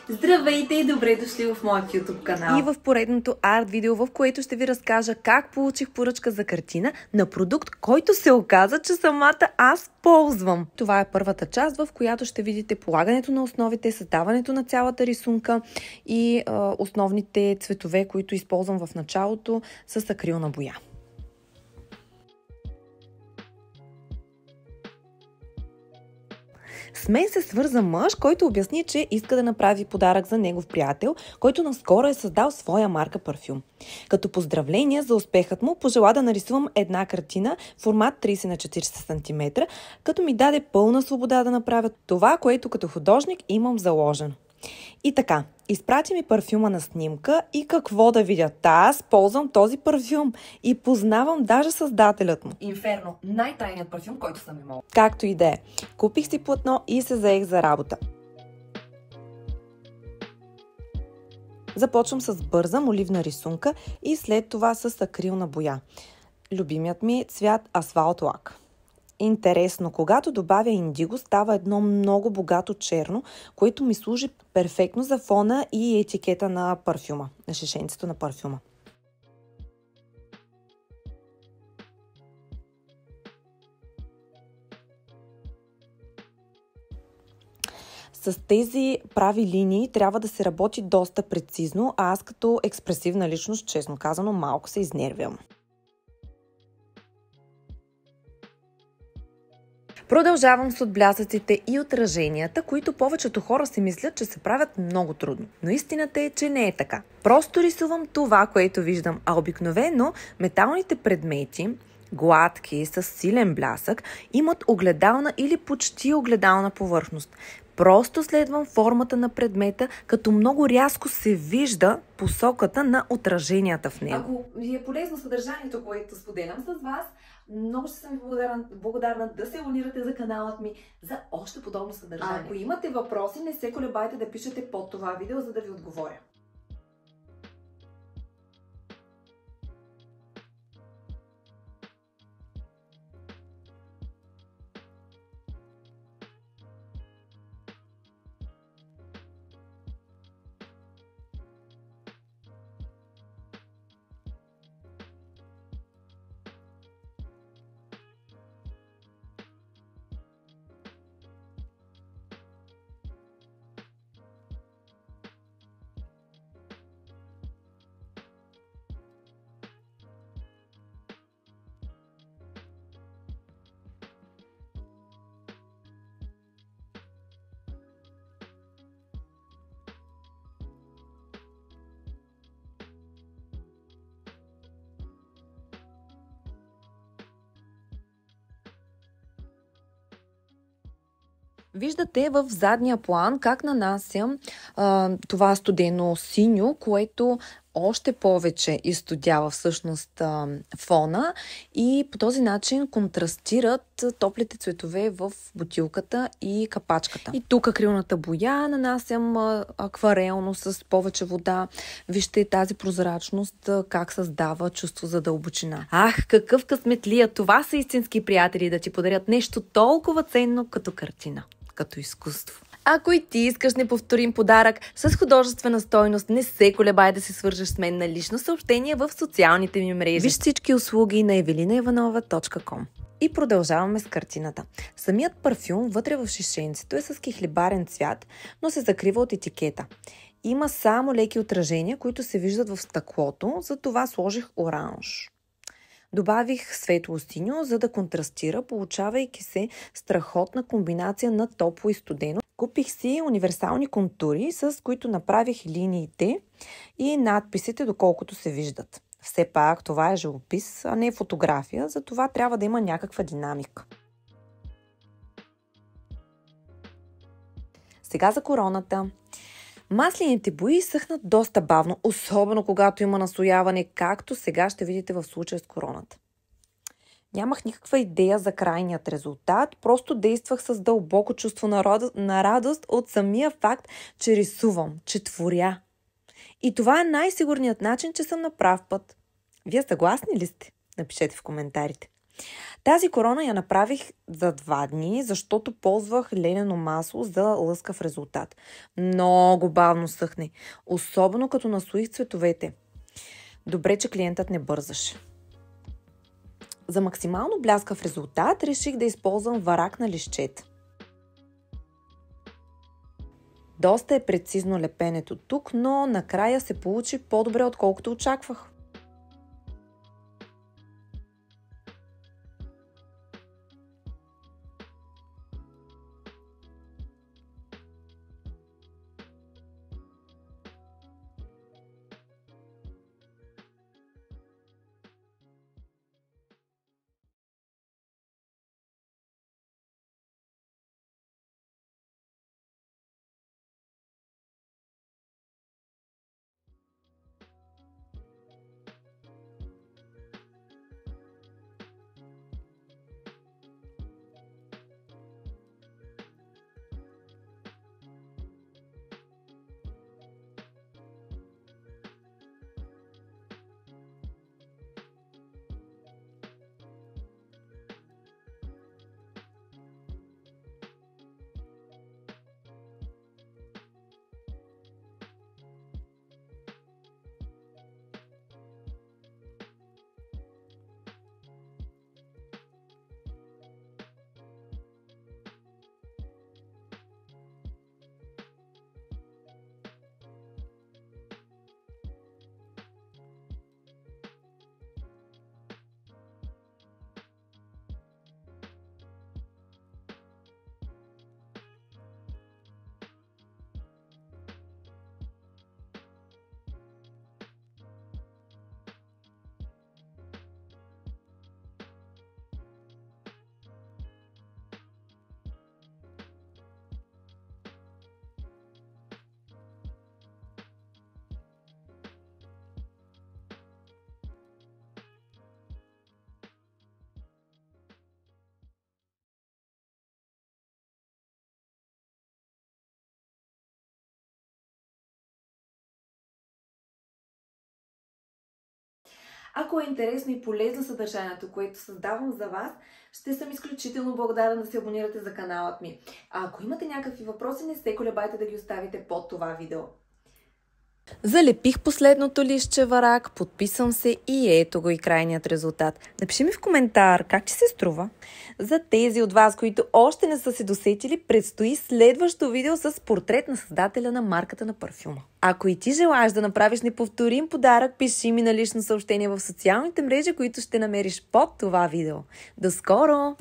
Здравейте и добре дошли в моят YouTube канал. И в поредното арт видео, в което ще ви разкажа как получих поръчка за картина на продукт, който се оказа, че самата аз ползвам. Това е първата част, в която ще видите полагането на основите, създаването на цялата рисунка и основните цветове, които използвам в началото с акрилна боя. С мен се свърза мъж, който обясни, че иска да направи подарък за негов приятел, който наскоро е създал своя марка парфюм. Като поздравление за успехът му, пожела да нарисувам една картина формат 30 на 40 см, като ми даде пълна свобода да направя това, което като художник имам заложено. И така, изпрати ми парфюма на снимка и какво да видя? Аз ползвам този парфюм и познавам даже създателят му. Инферно, най-тайният парфюм, който съм имала. Както и да е. Купих си платно и се заех за работа. Започвам с бърза моливна рисунка и след това с акрилна боя. Любимият ми цвят асфалт лак. Интересно, когато добавя индиго, става едно много богато черно, което ми служи перфектно за фона и етикета на парфюма, на шишенцето на парфюма. С тези прави линии трябва да се работи доста прецизно, а аз като експресивна личност, честно казано, малко се изнервям. Продължавам с отблясъците и отраженията, които повечето хора си мислят, че се правят много трудно. Но истината е, че не е така. Просто рисувам това, което виждам, а обикновено металните предмети, гладки, с силен блясък, имат огледална или почти огледална повърхност. Просто следвам формата на предмета, като много рязко се вижда посоката на отраженията в него. Ако ви е полезно съдържанието, което споделям с вас, много ще съм ви благодарна да се абонирате за каналът ми за още подобно съдържание. Ако имате въпроси, не се колебайте да пишете под това видео, за да ви отговоря. Виждате в задния план как нанасям това студено синьо, което още повече изстудява всъщност фона и по този начин контрастират топлите цветове в бутилката и капачката. И тук акрилната боя нанасям акварелно с повече вода. Вижте тази прозрачност как създава чувство за дълбочина. Ах, какъв късметлия! Това са истински приятели, да ти подарят нещо толкова ценно като картина, като изкуство. Ако и ти искаш неповторим подарък с художествена стойност, не се колебай да се свържеш с мен на лично съобщение в социалните ми мрежи. Виж всички услуги на evelinaivanova.com. И продължаваме с картината. Самият парфюм вътре в шишенцето е с кихлибарен цвят, но се закрива от етикета. Има само леки отражения, които се виждат в стъклото, затова сложих оранж. Добавих светло синьо, за да контрастира, получавайки се страхотна комбинация на топло и студено. Купих си универсални контури, с които направих линиите и надписите, доколкото се виждат. Все пак това е живопис, а не фотография, затова трябва да има някаква динамика. Сега за короната. Маслените бои съхнат доста бавно, особено когато има наслояване, както сега ще видите в случая с короната. Нямах никаква идея за крайният резултат, просто действах с дълбоко чувство на радост от самия факт, че рисувам, че творя. И това е най-сигурният начин, че съм на прав път. Вие съгласни ли сте? Напишете в коментарите. Тази корона я направих за 2 дни, защото ползвах ленено масло за лъскав резултат. Много бавно съхне, особено като наслоих цветовете. Добре, че клиентът не бързаше. За максимално бляскав резултат реших да използвам варак на листчета. Доста е прецизно лепенето тук, но накрая се получи по-добре, отколкото очаквах. Ако е интересно и полезно съдържанието, което създавам за вас, ще съм изключително благодарна да се абонирате за каналът ми. А ако имате някакви въпроси, не се колебайте да ги оставите под това видео. Залепих последното листче варак, подписвам се и ето го и крайният резултат. Напиши ми в коментар как ти се струва. За тези от вас, които още не са се досетили, предстои следващо видео с портрет на създателя на марката на парфюма. Ако и ти желаеш да направиш неповторим подарък, пиши ми на лично съобщение в социалните мрежи, които ще намериш под това видео. До скоро!